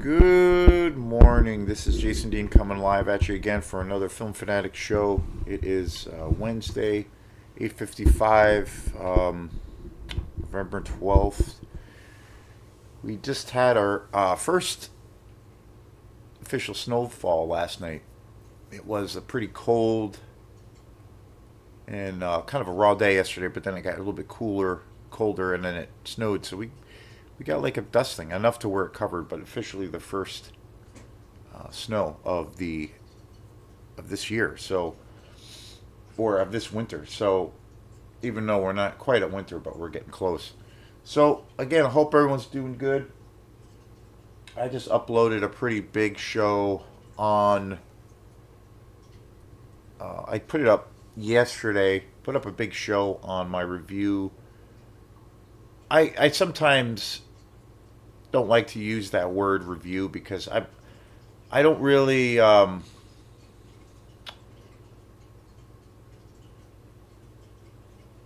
Good morning. This is Jason Dean coming live at you again for another Film Fanatic show. It is Wednesday, 8:55, November 12th. We just had our first official snowfall last night. It was a pretty cold and kind of a raw day yesterday, but then it got a little bit colder, and then it snowed. So we got like a dusting, enough to where it covered, but officially the first snow of this year. So, or of this winter. So, even though we're not quite at winter, but we're getting close. So again, I hope everyone's doing good. I just uploaded a pretty big show on. I put it up yesterday. Put up a big show on my review. I sometimes don't like to use that word review because I don't really when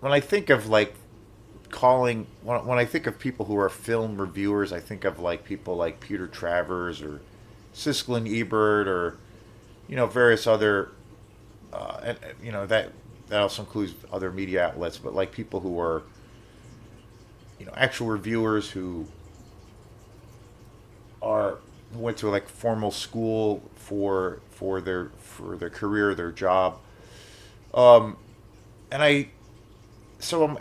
I think of like calling when I think of people who are film reviewers, I think of like people like Peter Travers or Siskel and Ebert or various other and that also includes other media outlets, but like people who are actual reviewers who went to like formal school for their career, their job. Um, and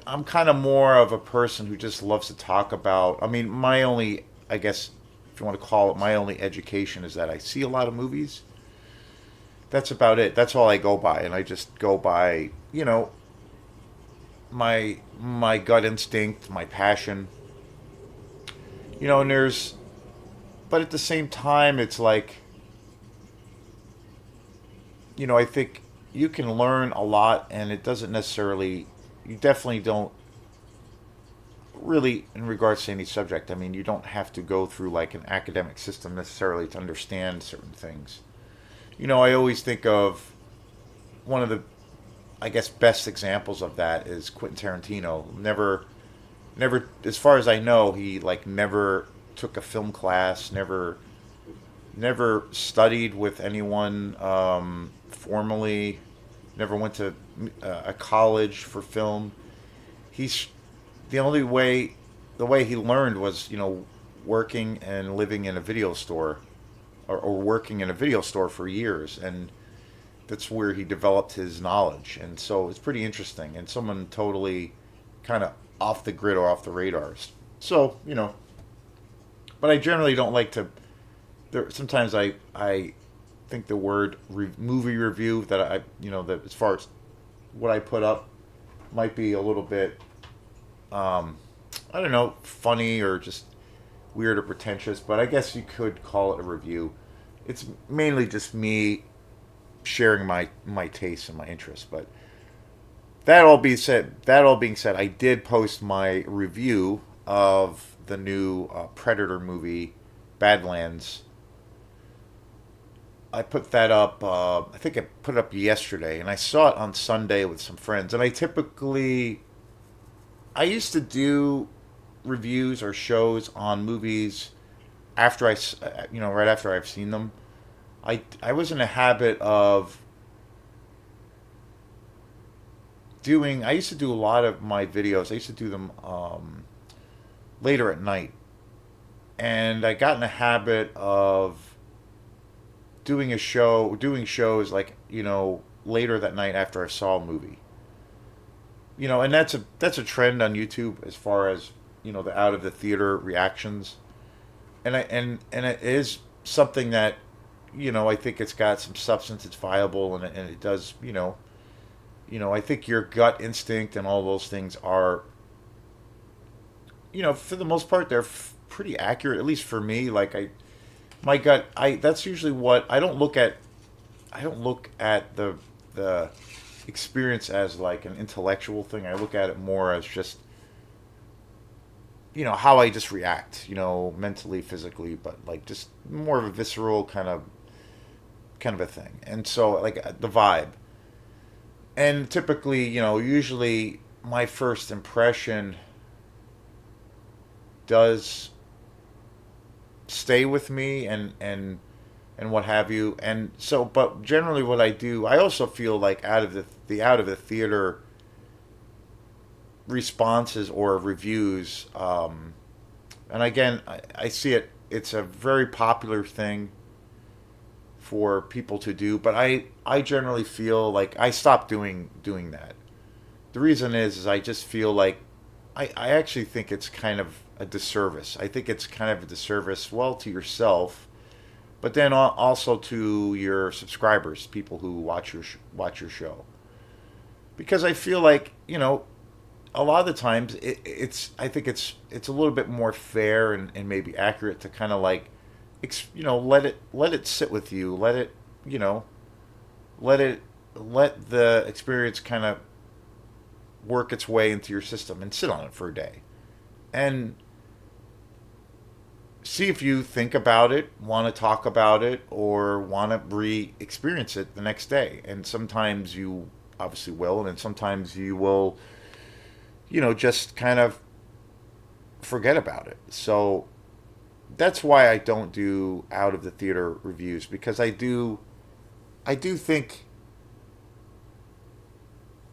I'm kind of more of a person who just loves to talk about. I mean, my only, I guess, if you want to call it, my only education is that I see a lot of movies. That's about it. That's all I go by, and I just go by, my gut instinct, my passion. And but at the same time, it's like, I think you can learn a lot, and it doesn't necessarily, you definitely don't really, in regards to any subject, I mean, you don't have to go through like an academic system necessarily to understand certain things. I always think of one of the, I guess, best examples of that is Quentin Tarantino. Never, as far as I know, he like never took a film class, never studied with anyone formally, never went to a college for film. He's the only way, the way he learned was, working and living in a video store, or working in a video store for years, and that's where he developed his knowledge. And so it's pretty interesting, and someone totally kind of off the grid or off the radars. So but I generally don't like to. Sometimes I think the word movie review that that as far as what I put up might be a little bit I don't know, funny or just weird or pretentious, but I guess you could call it a review. It's mainly just me sharing my tastes and my interests. But that all being said, I did post my review of the new Predator movie, Badlands. I put that up. I think I put it up yesterday, and I saw it on Sunday with some friends. And I used to do reviews or shows on movies after right after I've seen them. I was in a habit of doing. I used to do a lot of my videos. I used to do them later at night, and I got in a habit of doing shows like later that night after I saw a movie. And that's a trend on YouTube as far as the out of the theater reactions, and it is something that I think it's got some substance. It's viable, and it does I think your gut instinct and all those things are for the most part they're pretty accurate, at least for me. Like my gut, I that's usually what I don't look at the experience as like an intellectual thing. I look at it more as just how I just react, mentally, physically, but like just more of a visceral kind of a thing. And so like the vibe. And typically, usually my first impression does stay with me and what have you. And so, but generally, what I do, I also feel like out of the out of the theater responses or reviews, and again, I see it. It's a very popular thing for people to do, but I generally feel like I stopped doing that. The reason is I just feel like I actually think it's kind of a disservice. I think it's kind of a disservice, well, to yourself, but then also to your subscribers, people who watch your show. Because I feel like, a lot of the times it's I think it's a little bit more fair and maybe accurate to kind of like, let it sit with you, you know let it let the experience kind of work its way into your system and sit on it for a day and see if you think about it, want to talk about it, or want to re-experience it the next day. And sometimes you obviously will, and then sometimes you will, just kind of forget about it. So that's why I don't do out of the theater reviews, because I do think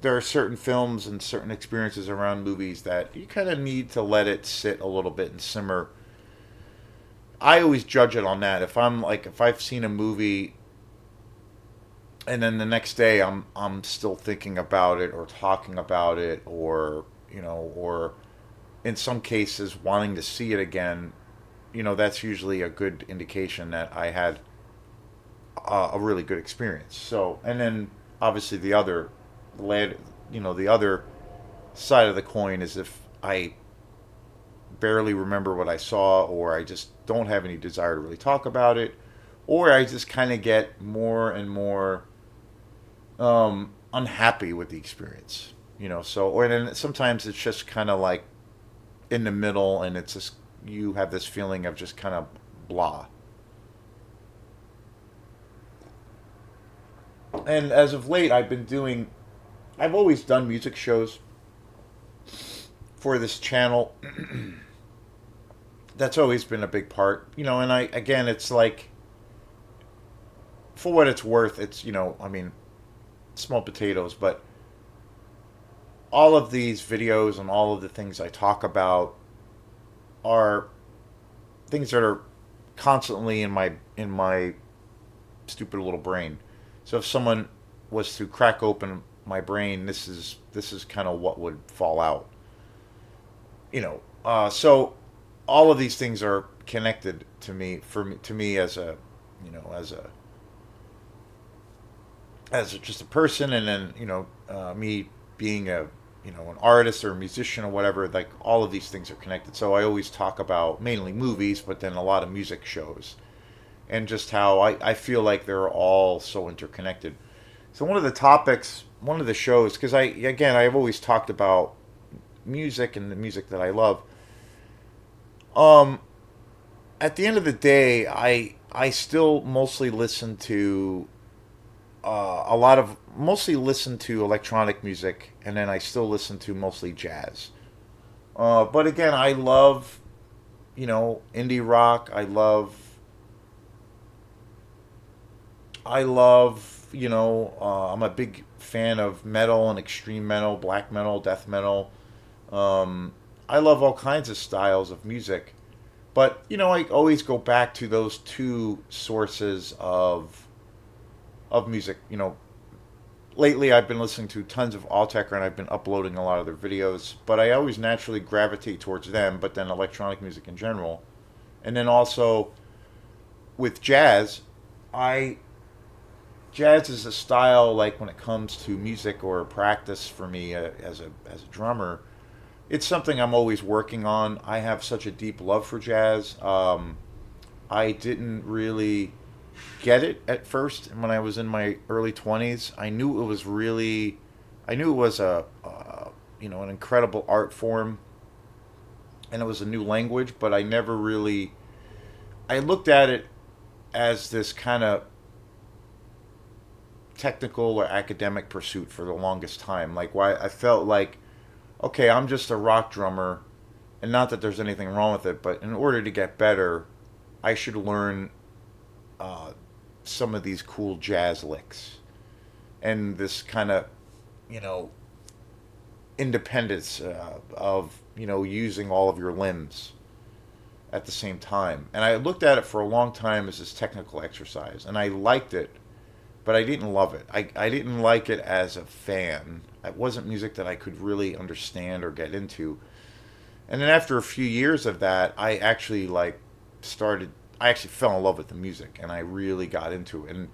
there are certain films and certain experiences around movies that you kind of need to let it sit a little bit and simmer. I always judge it on that. If I've seen a movie and then the next day I'm still thinking about it or talking about it, or in some cases wanting to see it again, that's usually a good indication that I had a really good experience. So, and then obviously the other side of the coin is if I barely remember what I saw, or I just don't have any desire to really talk about it, or I just kind of get more and more unhappy with the experience. So, or then sometimes it's just kind of like in the middle, and it's just you have this feeling of just kind of blah. And as of late, I've always done music shows for this channel. That's always been a big part, and again, it's like, for what it's worth, it's, I mean, small potatoes, but all of these videos and all of the things I talk about are things that are constantly in my stupid little brain. So if someone was to crack open my brain, this is kind of what would fall out. So all of these things are connected to me, to me as a, you know as a just a person, and then me being a, an artist or a musician or whatever. Like, all of these things are connected. So I always talk about mainly movies, but then a lot of music shows, and just how I feel like they're all so interconnected. So one of the shows, because I've always talked about music and the music that I love. Um, at the end of the day, I still mostly listen to electronic music, and then I still listen to mostly jazz. But again, I love, indie rock. I love, I'm a big fan of metal and extreme metal, black metal, death metal. I love all kinds of styles of music. But, I always go back to those two sources of music. Lately I've been listening to tons of Altecker, and I've been uploading a lot of their videos, but I always naturally gravitate towards them, but then electronic music in general. And then also with jazz, I jazz is a style, like, when it comes to music or practice for me, as a drummer, it's something I'm always working on. I have such a deep love for jazz. I didn't really get it at first, and when I was in my early 20s, I knew it was an incredible art form, and it was a new language, but I never really, I looked at it as this kind of technical or academic pursuit for the longest time. Like, why I felt like, okay, I'm just a rock drummer, and not that there's anything wrong with it, but in order to get better, I should learn uh, some of these cool jazz licks and this kind of, you know, independence of, you know, using all of your limbs at the same time. And I looked at it for a long time as this technical exercise, and I liked it, but I didn't love it. I didn't like it as a fan. It wasn't music that I could really understand or get into. And then after a few years of that, I actually started. I actually fell in love with the music, and I really got into it. And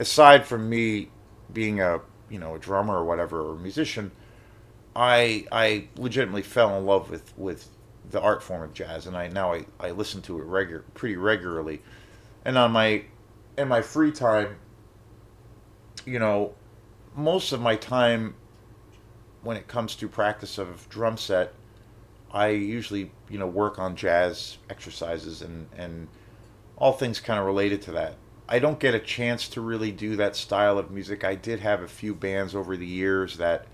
aside from me being a, you know, a drummer or whatever, or a musician, I legitimately fell in love with the art form of jazz, and I listen to it pretty regularly. And on my in my free time, you know, most of my time when it comes to practice of drum set, I usually, you know, work on jazz exercises and all things kind of related to that. I don't get a chance to really do that style of music. I did have a few bands over the years that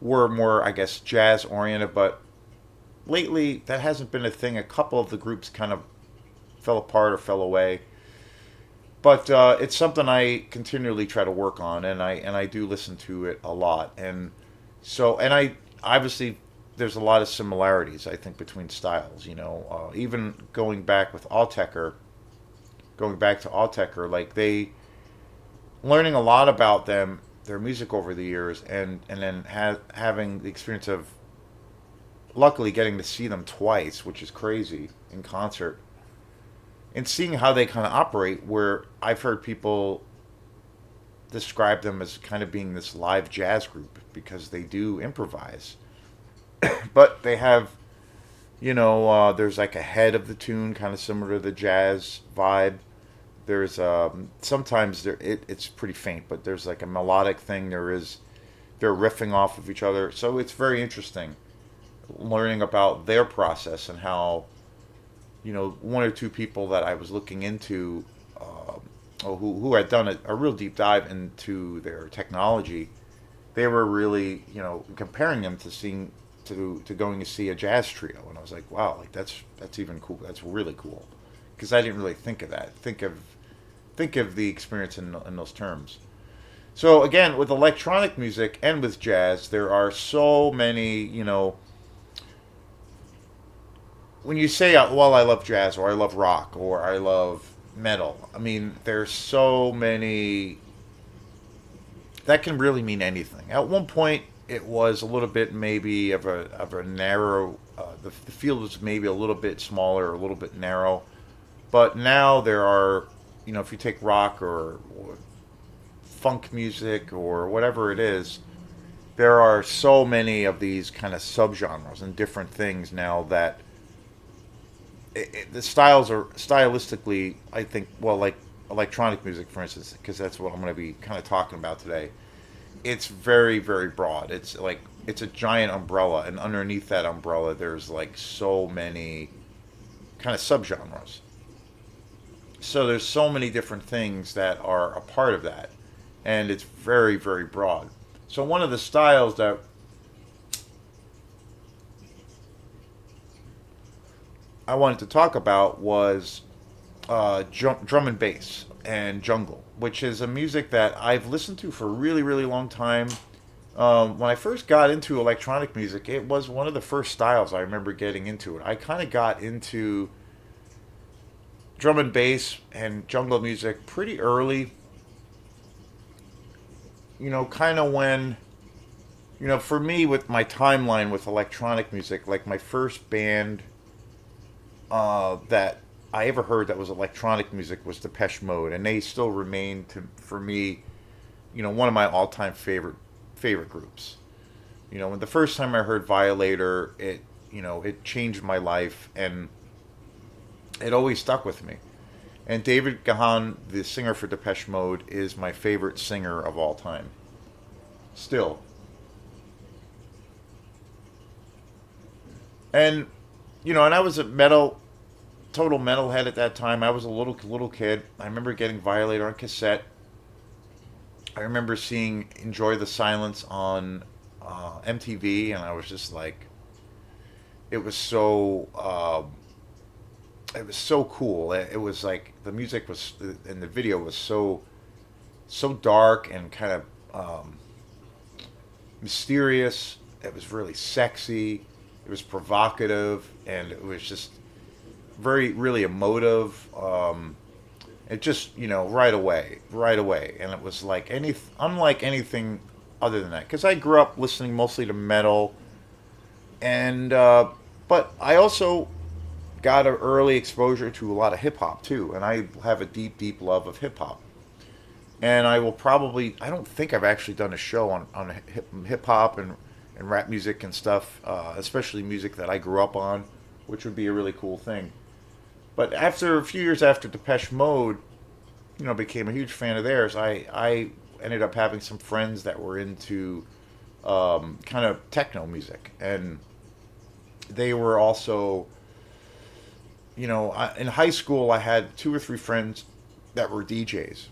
were more, I guess, jazz oriented, but lately that hasn't been a thing. A couple of the groups kind of fell apart or fell away, but it's something I continually try to work on, and I do listen to it a lot, and I obviously there's a lot of similarities I think between styles. You know, even going back to Altecker, like they learning a lot about them, their music over the years, and then having the experience of luckily getting to see them twice, which is crazy in concert, and seeing how they kind of operate. Where I've heard people describe them as kind of being this live jazz group because they do improvise, but they have, you know, there's like a head of the tune kind of similar to the jazz vibe. There's sometimes it's pretty faint, but there's like a melodic thing. They're riffing off of each other, so it's very interesting learning about their process and how, you know, one or two people that I was looking into, who had done a real deep dive into their technology. They were really, you know, comparing them to seeing to going to see a jazz trio, and I was like, wow, like that's even cool. That's really cool because I didn't really think of that. Think of the experience in those terms. So again, with electronic music and with jazz, there are so many, you know, when you say, well, I love jazz or I love rock or I love metal, I mean, there's so many that can really mean anything. At one point, it was a little bit maybe of a narrow. The field was maybe a little bit smaller, a little bit narrow, but now there are, you know, if you take rock or funk music or whatever it is, there are so many of these kind of subgenres and different things now that the styles are stylistically, I think, well, like electronic music, for instance, because that's what I'm going to be kind of talking about today. It's very, very broad. It's like it's a giant umbrella, and underneath that umbrella, there's like so many kind of subgenres. So there's so many different things that are a part of that, and it's very, very broad. So one of the styles that I wanted to talk about was drum and bass and jungle, which is a music that I've listened to for a really, really long time. When I first got into electronic music, it was one of the first styles I remember getting into it. I kind of got into drum and bass and jungle music pretty early. You know, kind of when, you know, for me with my timeline with electronic music, like my first band that I ever heard that was electronic music was Depeche Mode, and they still remain to for me, you know, one of my all-time favorite groups. You know, when the first time I heard Violator, it, you know, it changed my life, and it always stuck with me. And David Gahan, the singer for Depeche Mode, is my favorite singer of all time. Still. And, you know, and I was a total metalhead at that time. I was a little kid. I remember getting Violator on cassette. I remember seeing Enjoy the Silence on MTV, and I was just like, it was so it was so cool. It was like the music was and the video was so dark and kind of mysterious. It was really sexy. It was provocative, and it was just very really emotive. It just right away, and it was like unlike anything other than that. Because I grew up listening mostly to metal, and but I also got an early exposure to a lot of hip hop too, and I have a deep love of hip hop. And I don't think I've actually done a show on hip hop and rap music and stuff, especially music that I grew up on, which would be a really cool thing. But after a few years after Depeche Mode, became a huge fan of theirs, I ended up having some friends that were into kind of techno music, and they were also, in high school I had two or three friends that were DJs,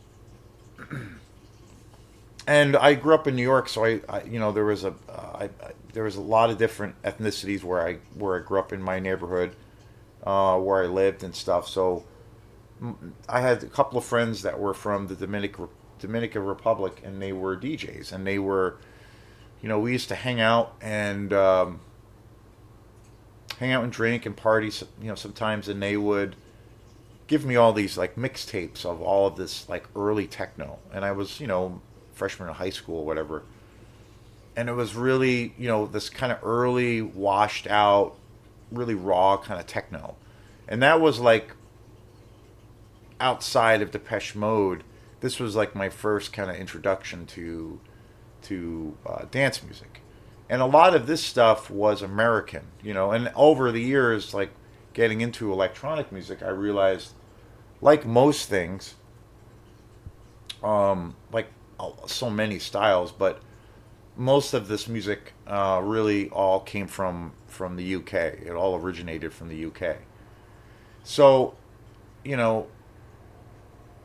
and I grew up in New York, so there was a lot of different ethnicities where I grew up in my neighborhood, where I lived and stuff. So I had a couple of friends that were from the Dominican Republic, and they were DJs, and they were, we used to hang out and drink and party, sometimes, and they would give me all these like mixtapes of all of this like early techno, and I was, freshman in high school or whatever, and it was really, this kind of early, washed out, really raw kind of techno, and that was like outside of Depeche Mode. This was like my first kind of introduction to dance music, and a lot of this stuff was American, and over the years, like getting into electronic music, I realized, like most things, like so many styles, but most of this music really all came from the UK. It all originated from the UK. So, you know,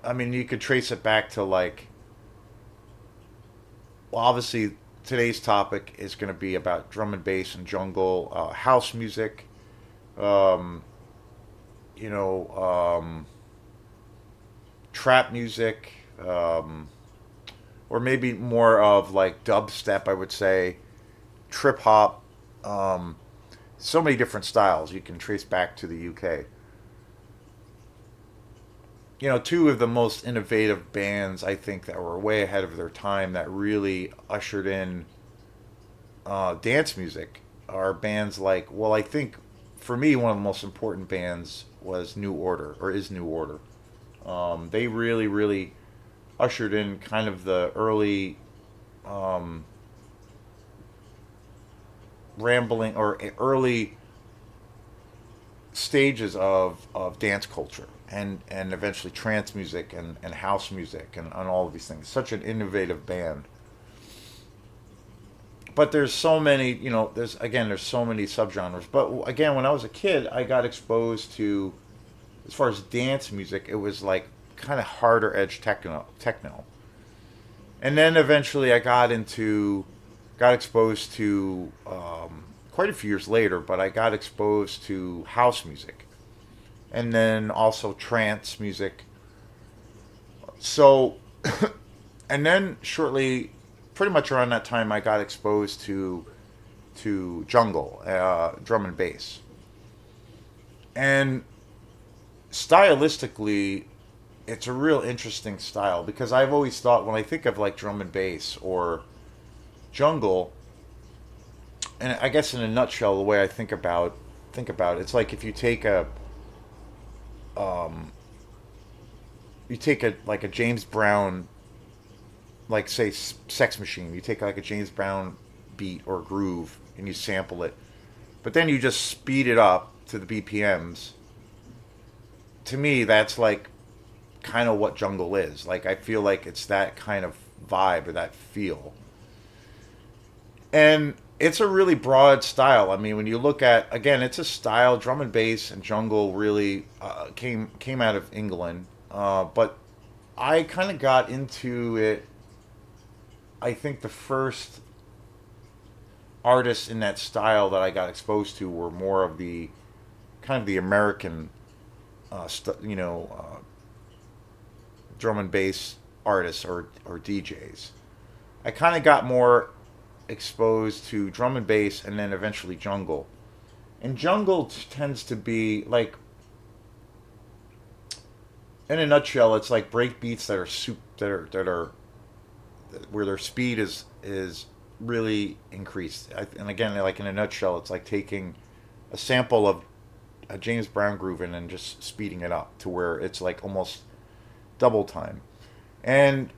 I mean, you could trace it back to like, well, obviously today's topic is going to be about drum and bass and jungle, house music, um, you know, trap music, or maybe more of like dubstep, I would say, trip hop. Um, so many different styles you can trace back to the UK. Two of the most innovative bands I think that were way ahead of their time that really ushered in dance music are bands like, well, I think for me, one of the most important bands was New Order, or is New Order. They really, really ushered in kind of the early um, rambling or early stages of dance culture and eventually trance music and house music and all of these things. Such an innovative band. But there's so many, there's so many subgenres. But again, when I was a kid, I got exposed to, as far as dance music, it was like kind of harder edge techno. And then eventually I got exposed to, quite a few years later, but I got exposed to house music. And then also trance music. So, and then shortly, pretty much around that time, I got exposed to jungle, drum and bass. And stylistically, it's a real interesting style because I've always thought when I think of like drum and bass or jungle, and I guess in a nutshell, the way I think about it, it's like if um, you take a like a James Brown, like say Sex Machine, you take like a James Brown beat or groove and you sample it, but then you just speed it up to the BPMs. To me, that's like kind of what jungle is. Like I feel like it's that kind of vibe or that feel. And it's a really broad style. I mean, when you look at, again, it's a style. Drum and bass and jungle really came out of England, but I kind of got into it. I think the first artists in that style that I got exposed to were more of the kind of the American drum and bass artists or DJs. I kind of got more exposed to drum and bass and then eventually jungle. And jungle tends to be like, in a nutshell, it's like break beats that are where their speed is really increased. And again, like in a nutshell, it's like taking a sample of a James Brown groove and then just speeding it up to where it's like almost double time. And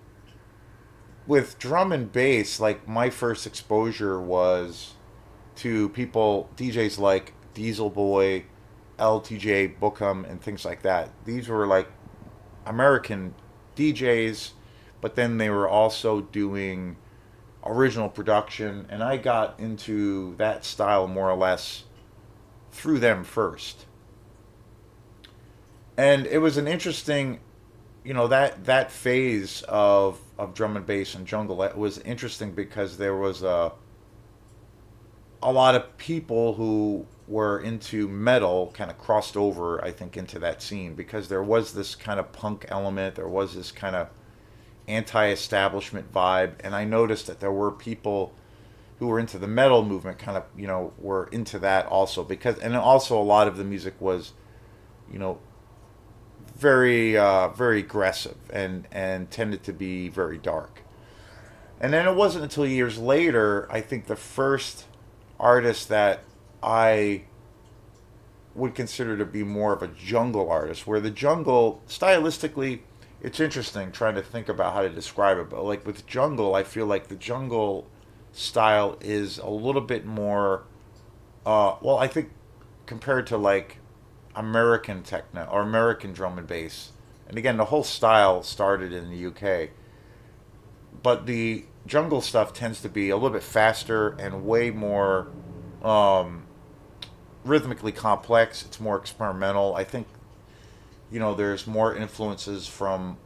with drum and bass, like my first exposure was to people, DJs like Diesel Boy, LTJ Bookham, and things like that. These were like American DJs, but then they were also doing original production, and I got into that style more or less through them first. And it was an interesting, that phase of drum and bass and jungle. That was interesting because there was a lot of people who were into metal kind of crossed over, I think, into that scene because there was this kind of punk element, there was this kind of anti-establishment vibe, and I noticed that there were people who were into the metal movement kind of, were into that also because, and also a lot of the music was, you know, very aggressive and tended to be very dark. And then it wasn't until years later, I think the first artist that I would consider to be more of a jungle artist, where the jungle, stylistically, it's interesting trying to think about how to describe it. But like with jungle, I feel like the jungle style is a little bit more, well, I think compared to like American techno or American drum and bass. And again, the whole style started in the UK, but the jungle stuff tends to be a little bit faster and way more um, rhythmically complex. It's more experimental. I think there's more influences from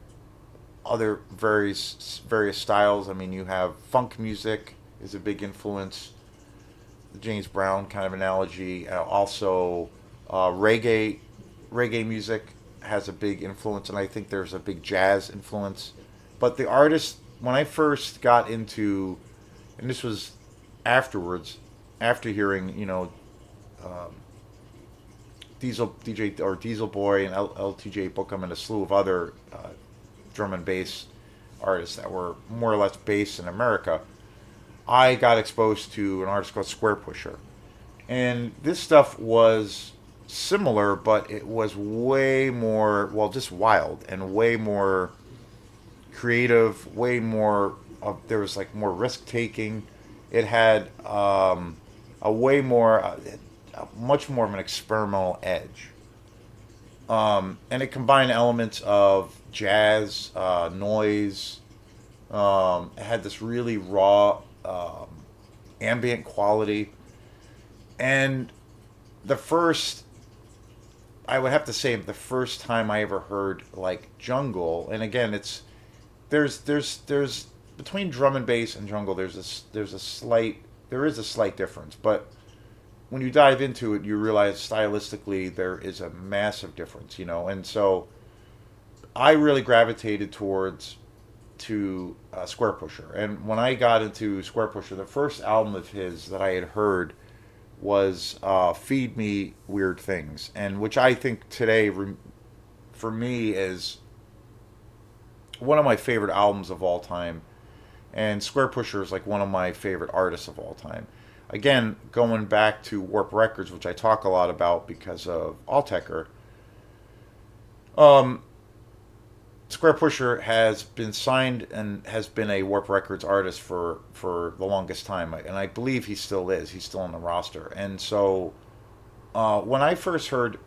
other various styles. I mean, you have funk music is a big influence. The James Brown kind of analogy. Also, reggae music has a big influence, and I think there's a big jazz influence. But the artist, when I first got into, and this was afterwards, after hearing um, Diesel DJ or Diesel Boy and LTJ Bookham and a slew of other drum and bass artists that were more or less based in America, I got exposed to an artist called Square Pusher. And this stuff was similar, but it was way more, well, just wild and way more creative, way more, there was like more risk taking. It had a way more, much more of an experimental edge. And it combined elements of jazz, noise. It had this really raw ambient quality. And the first, I would have to say, the first time I ever heard like jungle, and again, it's there's between drum and bass and jungle, there is a slight difference, but when you dive into it, you realize stylistically there is a massive difference, and so I really gravitated towards to Square Pusher, and when I got into Square Pusher, the first album of his that I had heard was "Feed Me Weird Things," and which I think today, for me, is one of my favorite albums of all time. And Square Pusher is like one of my favorite artists of all time. Again, going back to Warp Records, which I talk a lot about because of Alltecker, um, Square Pusher has been signed and has been a Warp Records artist for the longest time, and I believe he still is. He's still on the roster. And so when I first heard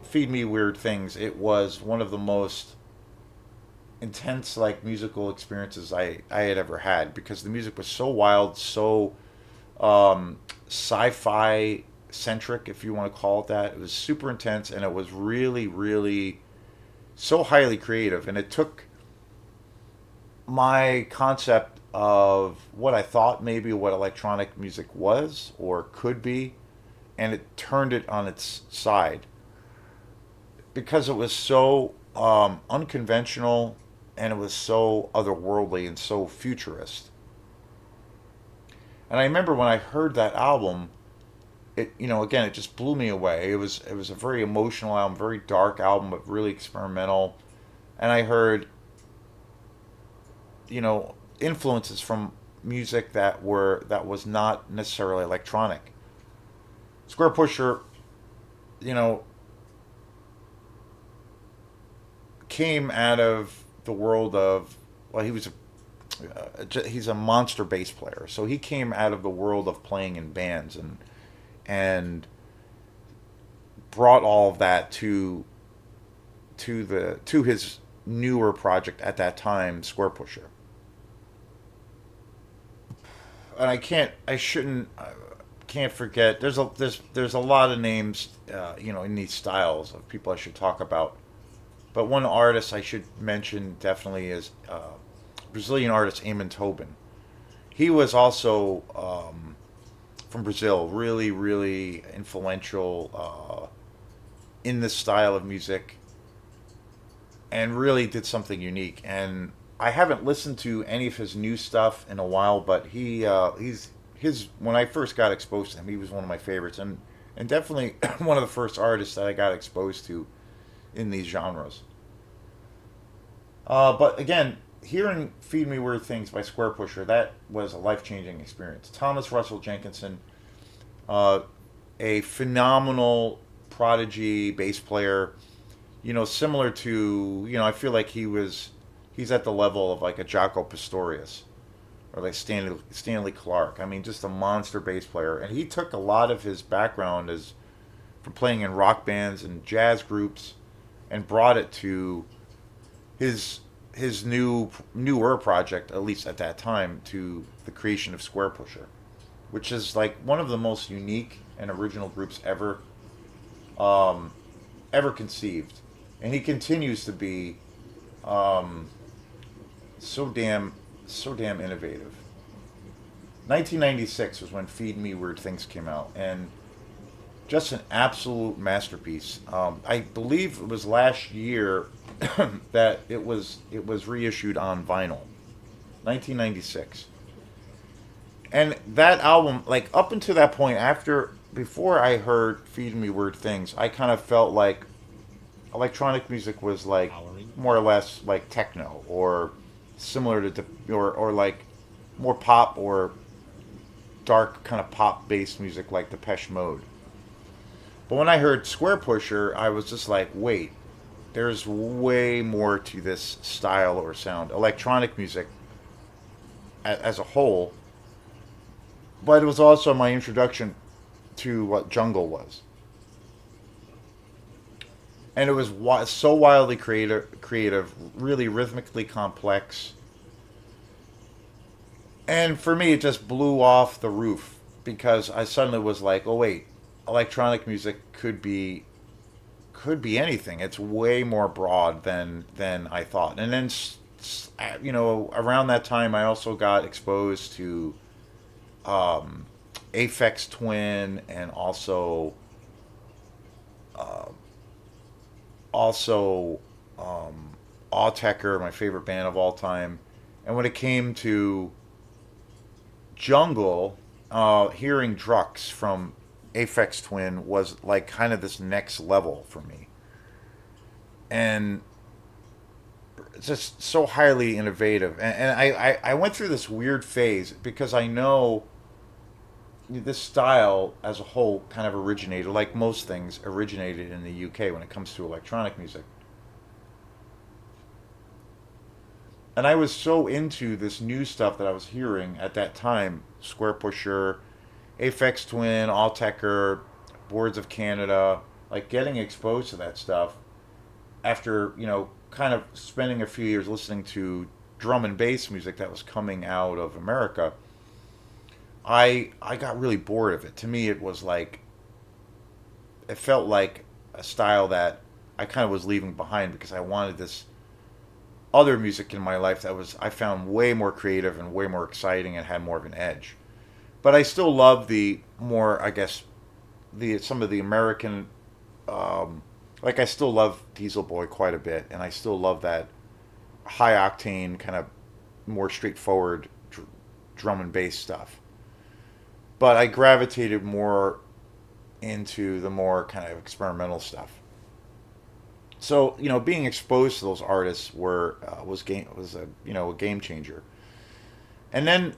"Feed Me Weird Things," it was one of the most intense like musical experiences I had ever had because the music was so wild, so sci-fi centric, if you want to call it that. It was super intense, and it was really so highly creative, and it took my concept of what I thought maybe what electronic music was or could be, and it turned it on its side because it was so unconventional and it was so otherworldly and so futurist. And I remember when I heard that album, it, again, it just blew me away. It was a very emotional album, very dark album, but really experimental. And I heard, influences from music that was not necessarily electronic. Square Pusher, you know, came out of the world of, well, he's a monster bass player, so he came out of the world of playing in bands and brought all of that to his newer project at that time, Square Pusher. And can't forget. There's a lot of names, in these styles of people I should talk about. But one artist I should mention definitely is Brazilian artist Eamon Tobin. He was also from Brazil, really, really influential in this style of music, and really did something unique. And I haven't listened to any of his new stuff in a while, but he's his when I first got exposed to him, he was one of my favorites, and definitely one of the first artists that I got exposed to in these genres. But again, hearing "Feed Me Weird Things" by Square Pusher, that was a life changing experience. Thomas Russell Jenkinson, uh, a phenomenal prodigy bass player, similar to, I feel like he's at the level of like a Jaco Pastorius or like Stanley Clark. I mean, just a monster bass player, and he took a lot of his background as from playing in rock bands and jazz groups, and brought it to his newer project, at least at that time, to the creation of Square Pusher, which is like one of the most unique and original groups um, ever conceived, and he continues to be um, so damn innovative. 1996 was when "Feed Me Weird Things" came out, and just an absolute masterpiece. I believe it was last year that it was reissued on vinyl. 1996, and that album, like up until that point, before I heard "Feed Me Weird Things," I kind of felt like electronic music was like more or less like techno or similar to or like more pop or dark kind of pop based music like Depeche Mode. But when I heard Square Pusher, I was just like, wait, there's way more to this style or sound. Electronic music as a whole, but it was also my introduction to what jungle was. And it was so wildly creative, really rhythmically complex. And for me, it just blew off the roof because I suddenly was like, "Oh wait, electronic music could be anything. It's way more broad than I thought." And then, around that time, I also got exposed to um, Aphex Twin, and also Autechre, my favorite band of all time. And when it came to jungle, hearing Drux from Aphex Twin was like kind of this next level for me, and just so highly innovative. And I went through this weird phase because I know this style as a whole kind of originated, like most things, originated in the UK when it comes to electronic music. And I was so into this new stuff that I was hearing at that time: Square Pusher, Aphex Twin, Alltecher, Boards of Canada, like getting exposed to that stuff after, kind of spending a few years listening to drum and bass music that was coming out of America. I got really bored of it. To me, it felt like a style that I kind of was leaving behind because I wanted this other music in my life that was I found way more creative and way more exciting and had more of an edge. But I still love the more, I guess, the some of the American, um, like I still love Diesel Boy quite a bit, and I still love that high octane kind of more straightforward drum and bass stuff. But I gravitated more into the more kind of experimental stuff. So being exposed to those artists was a a game changer. And then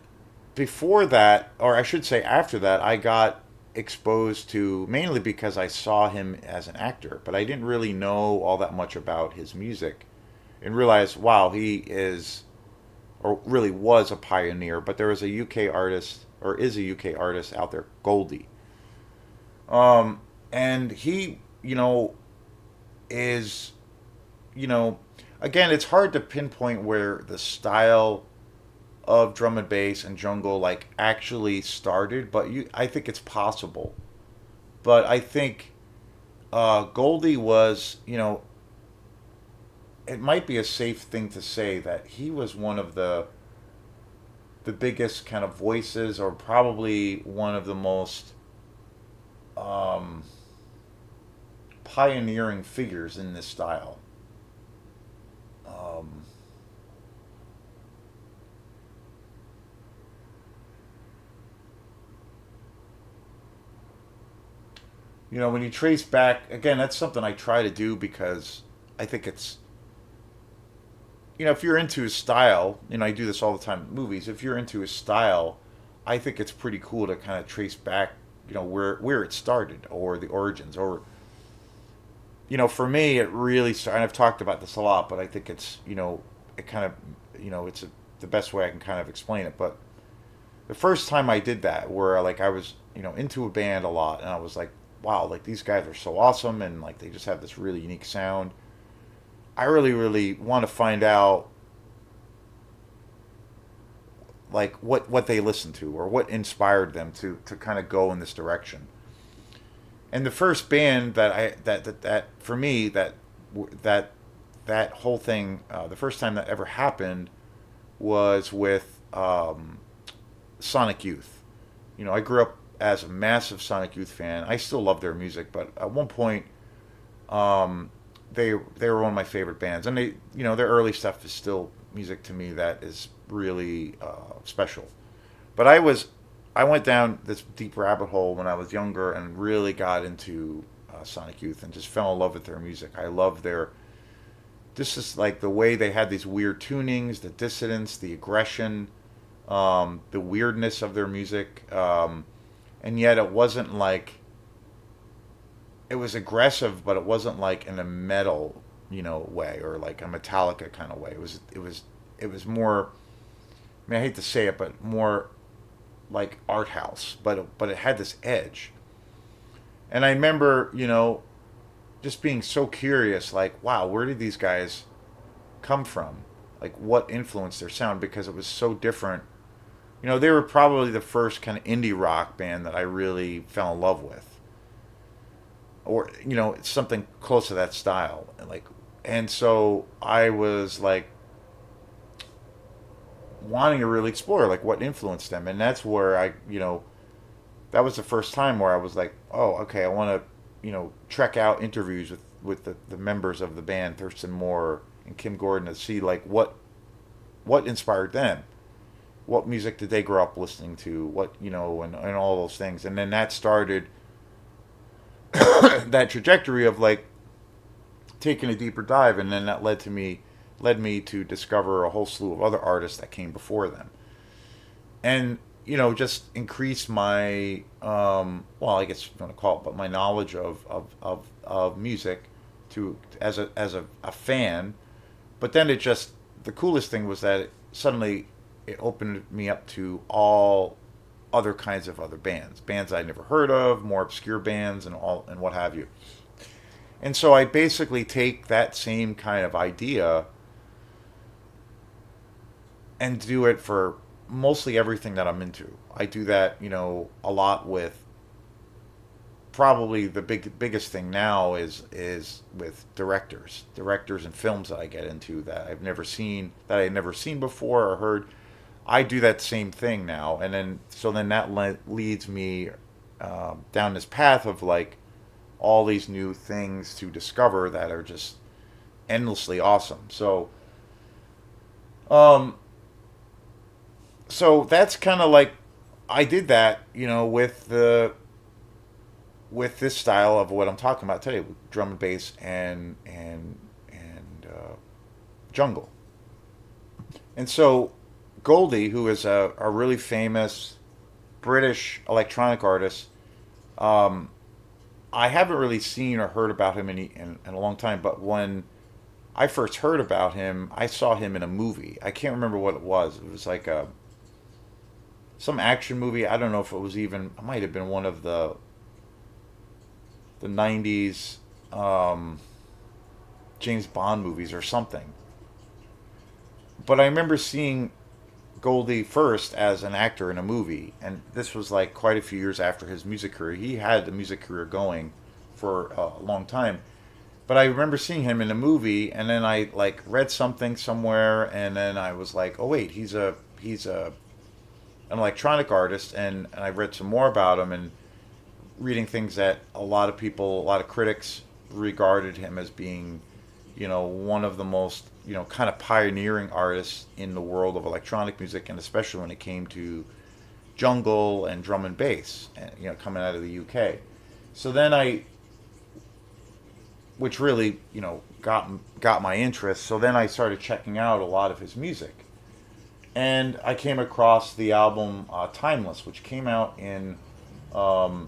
before that, or I should say after that, I got exposed to mainly because I saw him as an actor, but I didn't really know all that much about his music and realized, wow, he is or really was a pioneer. But there was a UK artist or is a UK artist out there, Goldie, and he is you know again it's hard to pinpoint where the style of drum and bass and jungle like actually started, but I think it's possible. But I think Goldie was, it might be a safe thing to say that he was one of the biggest kind of voices, or probably one of the most um, pioneering figures in this style. Um, when you trace back, again, that's something I try to do because I think it's, if you're into his style, I do this all the time in movies. If you're into his style, I think it's pretty cool to kind of trace back, where it started or the origins. Or, for me, it really started. And I've talked about this a lot, but I think it's, it kind of, it's the best way I can kind of explain it. But the first time I did that, where like I was, into a band a lot, and I was like, wow, like these guys are so awesome, and like they just have this really unique sound. I really, really want to find out like what they listened to or what inspired them to kind of go in this direction. And the first band that I that for me that that whole thing, the first time that ever happened was with Sonic Youth. I grew up as a massive Sonic Youth fan. I still love their music, but at one point, um, they were one of my favorite bands, and their early stuff is still music to me that is really special. But I went down this deep rabbit hole when I was younger and really got into Sonic Youth and just fell in love with their music. I love their this is like the way they had these weird tunings, the dissonance, the aggression, the weirdness of their music, and yet it wasn't like it was aggressive, but it wasn't like in a metal, way or like a Metallica kind of way. It was more. I mean, I hate to say it, but more like art house, but it had this edge. And I remember, just being so curious, like, wow, where did these guys come from? Like, what influenced their sound? Because it was so different. They were probably the first kind of indie rock band that I really fell in love with, or it's something close to that style. And so I was like wanting to really explore like what influenced them, and that's where that was the first time where I was like, oh, okay, I want to trek out interviews with the members of the band, Thurston Moore and Kim Gordon, to see like what inspired them, what music did they grow up listening to, what and all those things. And then that started that trajectory of like taking a deeper dive, and then that led me to discover a whole slew of other artists that came before them, and just increase my well, I guess you want to call it, but my knowledge of music to as a fan. But then it just the coolest thing was that suddenly it opened me up to all other kinds of other bands I'd never heard of, more obscure bands and all and what have you. And so I basically take that same kind of idea and do it for mostly everything that I'm into. I do that, a lot with probably the biggest thing now is with directors and films that I get into that I've never seen before or heard. I do that same thing now, and then that leads me down this path of like all these new things to discover that are just endlessly awesome. Um, so that's kind of like I did that, with this style of what I'm talking about today, with drum and bass and jungle. And so Goldie, who is a really famous British electronic artist, um, I haven't really seen or heard about him in a long time. But when I first heard about him, I saw him in a movie. I can't remember what it was. It was like some action movie. I don't know if it was even. It might have been one of the '90s James Bond movies or something. But I remember seeing Goldie first as an actor in a movie, and this was like quite a few years after his music career. He had the music career going for a long time, but I remember seeing him in a movie, and then I like read something somewhere, and then I was like, oh wait, he's an electronic artist, and I read some more about him, and reading things that a lot of people, a lot of critics regarded him as being, one of the most, kind of pioneering artists in the world of electronic music, and especially when it came to jungle and drum and bass, and, coming out of the UK. So then which really, got my interest. So then I started checking out a lot of his music, and I came across the album Timeless, which came out in um,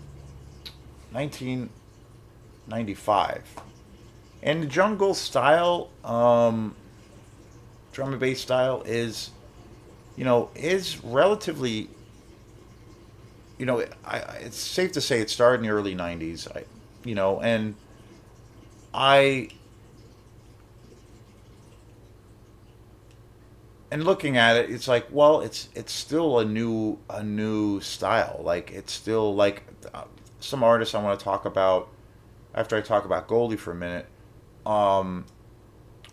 1995. And the jungle style, drum and bass style is relatively, it's safe to say it started in the early '90s. And I, and looking at it, it's like, well, it's still a new style. Like it's still like some artists I want to talk about after I talk about Goldie for a minute. Um,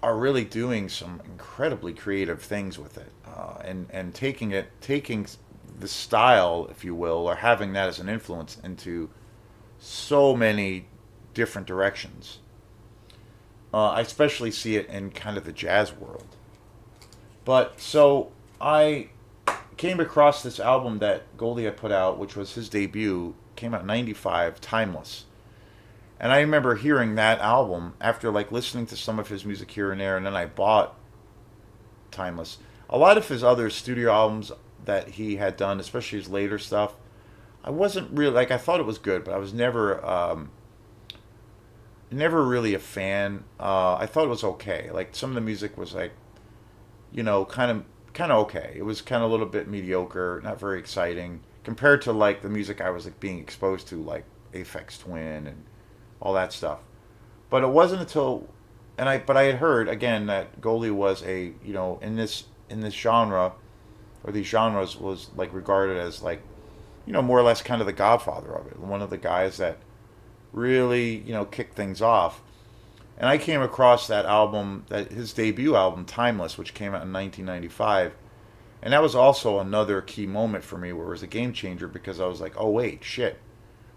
are really doing some incredibly creative things with it, and taking the style, if you will, or having that as an influence into so many different directions. I especially see it in kind of the jazz world. But so I came across this album that Goldie had put out, which was his debut, came out in '95, Timeless. And I remember hearing that album after like listening to some of his music here and there, and then I bought Timeless. A lot of his other studio albums that he had done, especially his later stuff, I wasn't really like, I thought it was good, but I was never really a fan. I thought it was okay. Like some of the music was like, kind of okay. It was kind of a little bit mediocre, not very exciting compared to like the music I was like being exposed to, like Aphex Twin and all that stuff. But it wasn't until, but I had heard again that Goldie was a, in this genre, or these genres, was like regarded as like, more or less kind of the godfather of it, one of the guys that really, kicked things off. And I came across that album, that his debut album, Timeless, which came out in 1995. And that was also another key moment for me where it was a game changer, because I was like, oh, wait, shit.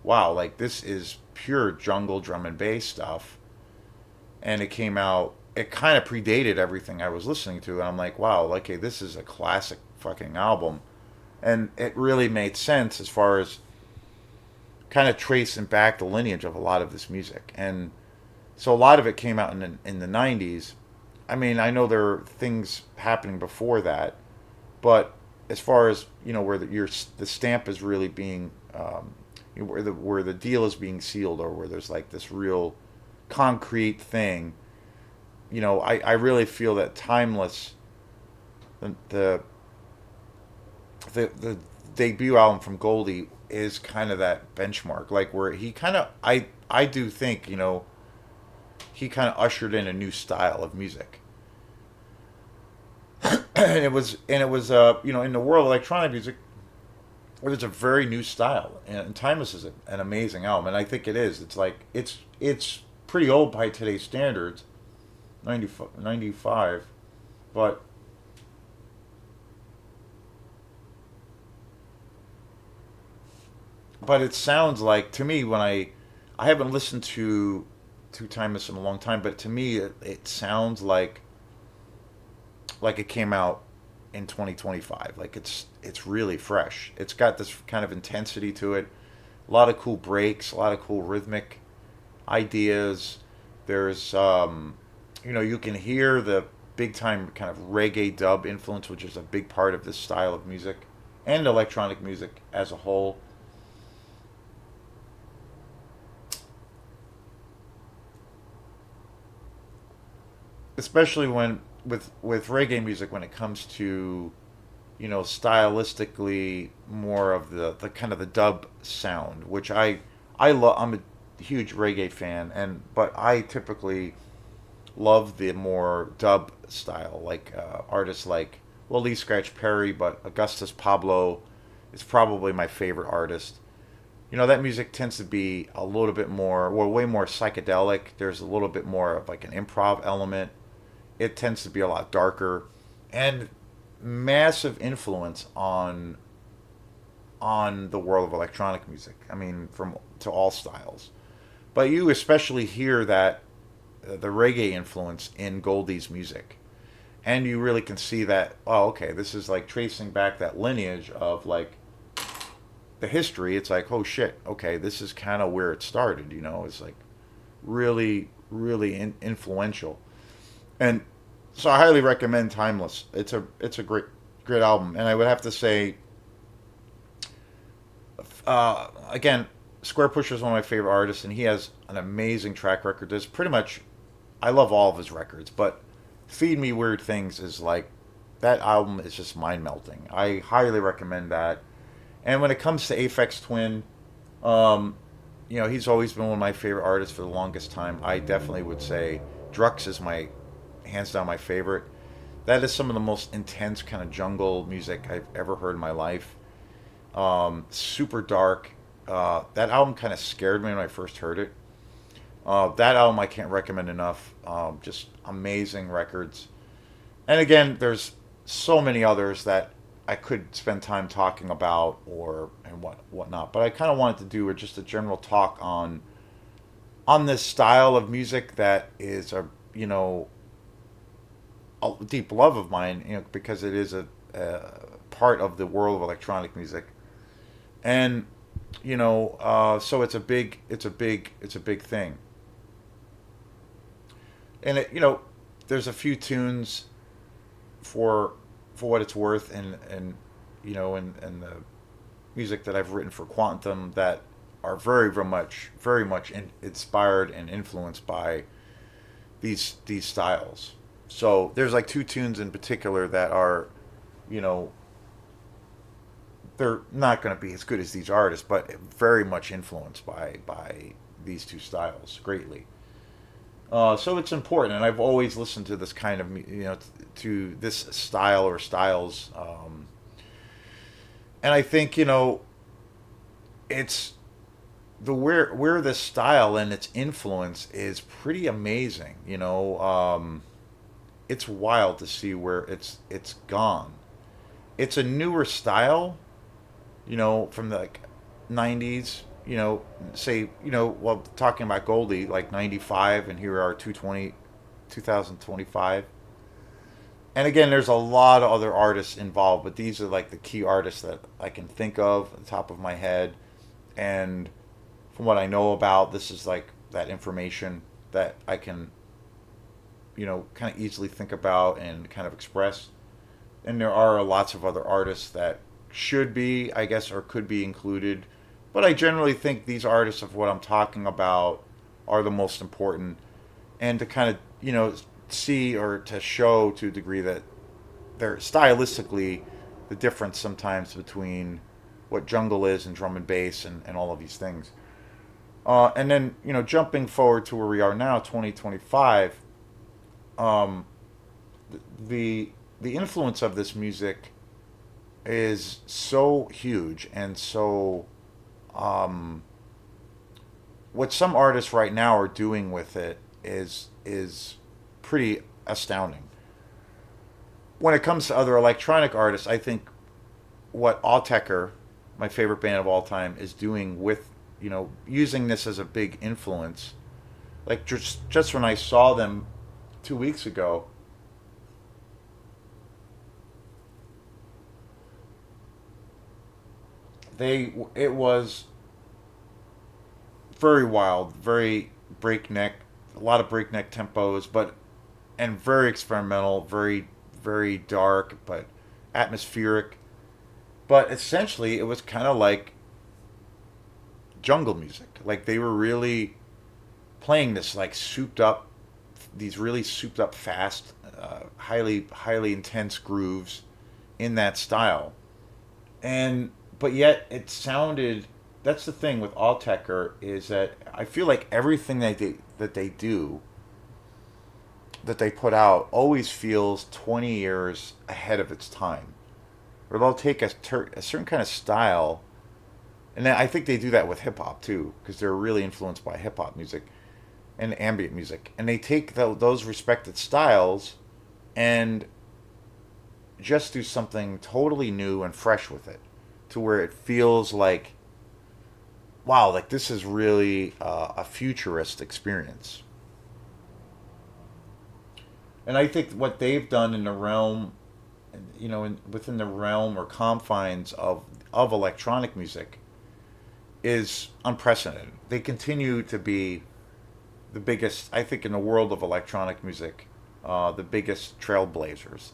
Wow, like this is pure jungle drum and bass stuff. And it kind of predated everything I was listening to. And I'm like, wow, okay, this is a classic fucking album. And it really made sense as far as kind of tracing back the lineage of a lot of this music. And so a lot of it came out in the '90s. I mean, I know there are things happening before that, but as far as where the stamp is really being, where the deal is being sealed, or where there's like this real concrete thing, I really feel that Timeless, the the the debut album from Goldie, is kind of that benchmark, like where he kind of, I do think, he kind of ushered in a new style of music. And it was in the world of electronic music, it was a very new style. And Timeless is an amazing album, and I think it is. It's like it's pretty old by today's standards, 95, but it sounds like, to me, when I I haven't listened to Timeless in a long time, but to me, it sounds like it came out in 2025. Like it's really fresh. It's got this kind of intensity to it. A lot of cool breaks, a lot of cool rhythmic ideas. There's you can hear the big time kind of reggae dub influence, which is a big part of this style of music and electronic music as a whole. Especially when with reggae music when it comes to stylistically more of the kind of the dub sound, which I love. I'm a huge reggae fan, and but I typically love the more dub style, like artists like, well, Lee Scratch Perry, but Augustus Pablo is probably my favorite artist. That music tends to be a little bit more, well, way more psychedelic. There's a little bit more of like an improv element. It tends to be a lot darker, and massive influence on the world of electronic music. I mean, from to all styles, but you especially hear that the reggae influence in Goldie's music, and you really can see that. Oh, okay, this is like tracing back that lineage of like the history. It's like, oh shit, okay, this is kind of where it started. It's like really, really influential, and so I highly recommend Timeless. It's a great album, and I would have to say, again, Square Pusher is one of my favorite artists, and he has an amazing track record. There's pretty much, I love all of his records, but Feed Me Weird Things is like, that album is just mind melting. I highly recommend that. And when it comes to Aphex Twin, um, he's always been one of my favorite artists for the longest time. I definitely would say Drux is my hands down my favorite. That is some of the most intense kind of jungle music I've ever heard in my life. Super dark. That album kind of scared me when I first heard it. That album I can't recommend enough. Just amazing records. And again, there's so many others that I could spend time talking about or and whatnot. But I kind of wanted to do just a general talk on this style of music that is a deep love of mine. Because it is a part of the world of electronic music, and so it's a big thing. And there's a few tunes for what it's worth, and and the music that I've written for Quantum that are very much inspired and influenced by these styles. So there's like two tunes in particular that are, you know, they're not going to be as good as these artists, but very much influenced by these two styles greatly. So it's important, and I've always listened to this kind of to this style or styles, and I think it's the where this style and its influence is pretty amazing. It's wild to see where it's gone. It's a newer style, from the like '90s. Say well, talking about Goldie like '95, and here we are 2025. And again, there's a lot of other artists involved, but these are like the key artists that I can think of at the top of my head. And from what I know about, this is like that information that I can, kind of easily think about and kind of express. And there are lots of other artists that should be, I guess, or could be included. But I generally think these artists of what I'm talking about are the most important. And to kind of, see or to show to a degree that they're stylistically the difference sometimes between what jungle is and drum and bass and all of these things. And then, jumping forward to where we are now, 2025, um, the influence of this music is so huge and so um, what some artists right now are doing with it is pretty astounding. When it comes to other electronic artists, I think what Autechre, my favorite band of all time, is doing with using this as a big influence. Like just when I saw them 2 weeks ago, it was very wild, very breakneck, a lot of breakneck tempos, but and very experimental, very dark, but atmospheric. But essentially, it was kind of like jungle music. Like they were really playing this like souped up, these really souped up, fast, highly intense grooves in that style, and but yet it sounded. That's the thing with Alltecker is that I feel like everything that they do that they put out always feels 20 years ahead of its time. Or they'll take a certain kind of style, and I think they do that with hip hop too, because they're really influenced by hip hop music and ambient music. And they take those respected styles and just do something totally new and fresh with it to where it feels like, wow, like this is really a futurist experience. And I think what they've done in the realm, within the realm or confines of electronic music is unprecedented. They continue to be the biggest, I think, in the world of electronic music, the biggest trailblazers.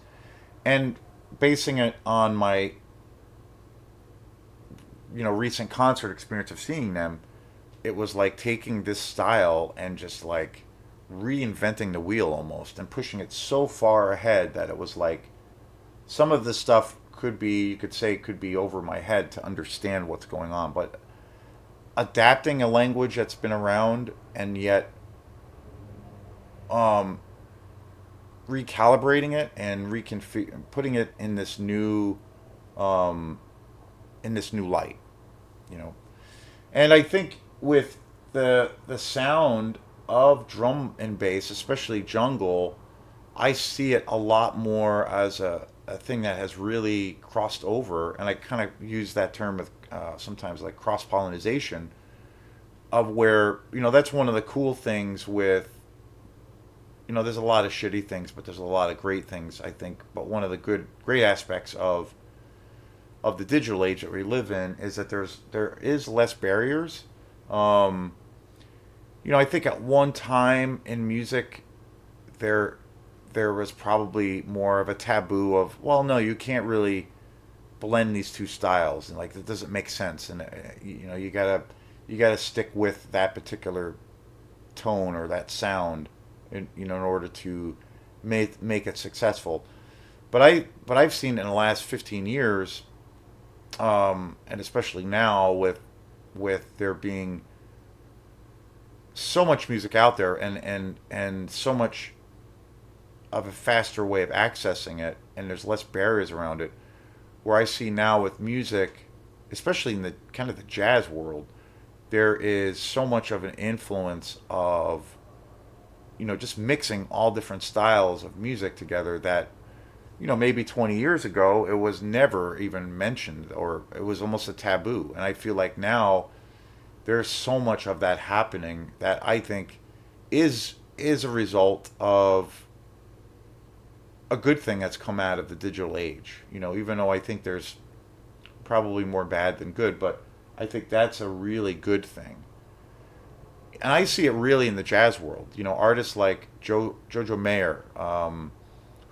And basing it on my, recent concert experience of seeing them, it was like taking this style and just like reinventing the wheel almost and pushing it so far ahead that it was like some of the stuff could be, you could say, could be over my head to understand what's going on, but adapting a language that's been around and yet um, recalibrating it and putting it um, in this new light, you know. And I think with the sound of drum and bass, especially jungle, I see it a lot more as a thing that has really crossed over, and I kind of use that term with sometimes like cross pollination of where that's one of the cool things with there's a lot of shitty things, but there's a lot of great things I think. But one of the great aspects of the digital age that we live in is that there is less barriers. Um, I think at one time in music there there was probably more of a taboo of, well, no, you can't really blend these two styles, and like it doesn't make sense, and you gotta stick with that particular tone or that sound in order to make it successful. But I've seen in the last 15 years, and especially now with there being so much music out there, and so much of a faster way of accessing it, and there's less barriers around it, where I see now with music, especially in the kind of the jazz world, there is so much of an influence of just mixing all different styles of music together that maybe 20 years ago it was never even mentioned, or it was almost a taboo. And I feel like now there's so much of that happening that I think is a result of a good thing that's come out of the digital age. Even though I think there's probably more bad than good, but I think that's a really good thing. And I see it really in the jazz world. Artists like Jojo Mayer,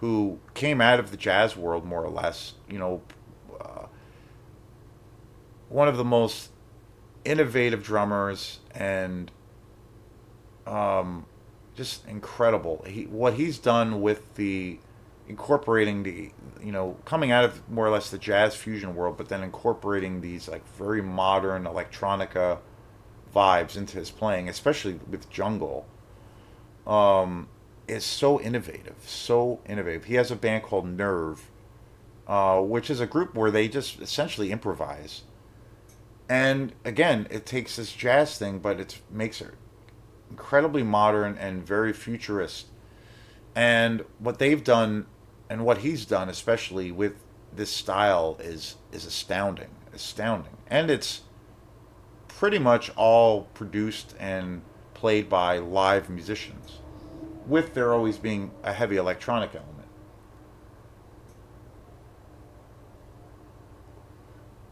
who came out of the jazz world more or less. Uh, One of the most innovative drummers, and um, just incredible. What he's done with the incorporating the coming out of more or less the jazz fusion world, but then incorporating these like very modern electronica vibes into his playing, especially with jungle, um, is so innovative. So innovative. He has a band called Nerve, which is a group where they just essentially improvise. And again, it takes this jazz thing, but it makes it incredibly modern and very futurist. And what they've done, and what he's done, especially with this style, is astounding, astounding, and it's pretty much all produced and played by live musicians, with there always being a heavy electronic element.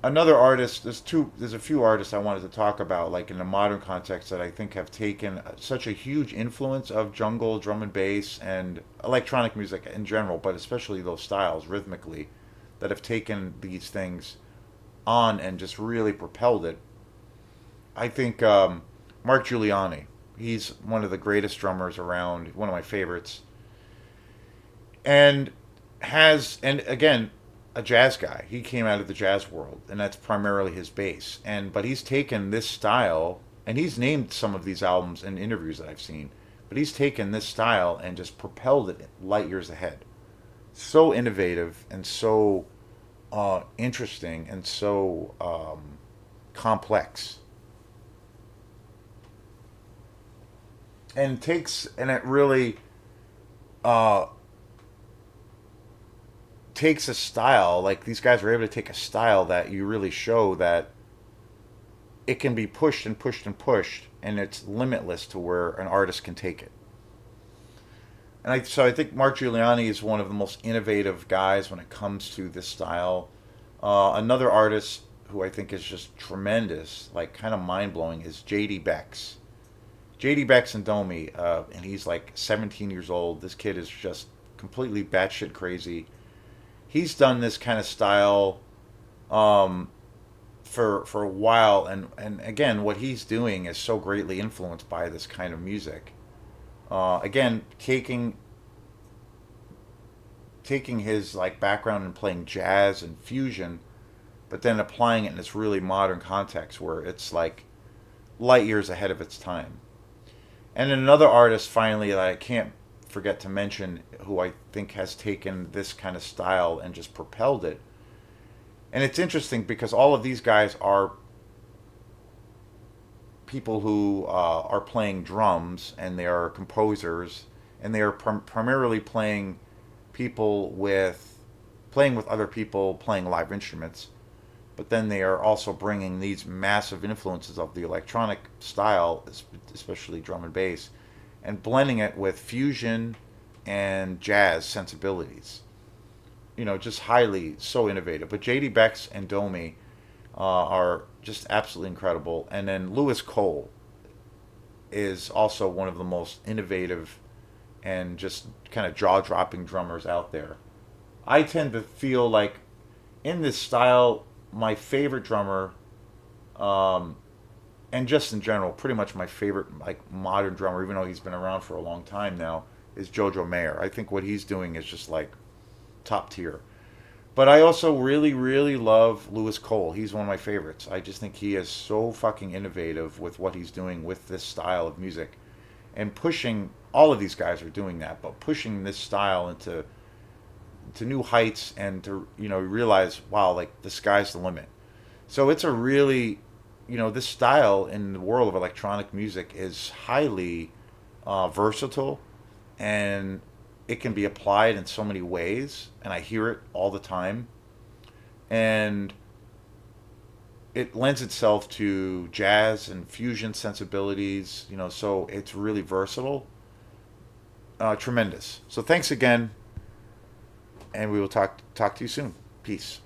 Another artist, there's a few artists I wanted to talk about, like in the modern context, that I think have taken such a huge influence of jungle, drum and bass, and electronic music in general, but especially those styles rhythmically, that have taken these things on and just really propelled it. I think Mark Giuliani, he's one of the greatest drummers around, one of my favorites, and and again, a jazz guy. He came out of the jazz world, and that's primarily his bass. But he's taken this style, and he's named some of these albums in interviews that I've seen. But he's taken this style and just propelled it light years ahead. So innovative and so interesting and so complex, and it really uh, takes a style. Like these guys were able to take a style that you really show that it can be pushed and pushed and pushed, and it's limitless to where an artist can take it. So I think Mark Giuliani is one of the most innovative guys when it comes to this style. Another artist who I think is just tremendous, like kind of mind blowing, is JD Bex. JD Bex and Domi, and he's like 17 years old. This kid is just completely batshit crazy. He's done this kind of style um, for a while, and again, what he's doing is so greatly influenced by this kind of music. Again, taking his like background in playing jazz and fusion, but then applying it in this really modern context where it's like light years ahead of its time. And then another artist, finally, that I can't forget to mention, who I think has taken this kind of style and just propelled it. And it's interesting because all of these guys are people who are playing drums, and they are composers, and they are primarily playing with other people playing live instruments, but then they are also bringing these massive influences of the electronic style, especially drum and bass, and blending it with fusion and jazz sensibilities. Just highly so innovative. But JD Bex and Domi are just absolutely incredible. And then Lewis Cole is also one of the most innovative and just kind of jaw dropping drummers out there. I tend to feel like in this style, my favorite drummer, um, and just in general, pretty much my favorite like modern drummer, even though he's been around for a long time now, is Jojo Mayer. I think what he's doing is just like top tier. But I also really, really love Lewis Cole. He's one of my favorites. I just think he is so fucking innovative with what he's doing with this style of music, and pushing. All of these guys are doing that, but pushing this style into to new heights, and to realize, wow, like the sky's the limit. So it's a really, this style in the world of electronic music is highly versatile, and it can be applied in so many ways, and I hear it all the time, and it lends itself to jazz and fusion sensibilities, so it's really versatile. Tremendous. So thanks again, and we will talk to you soon. Peace.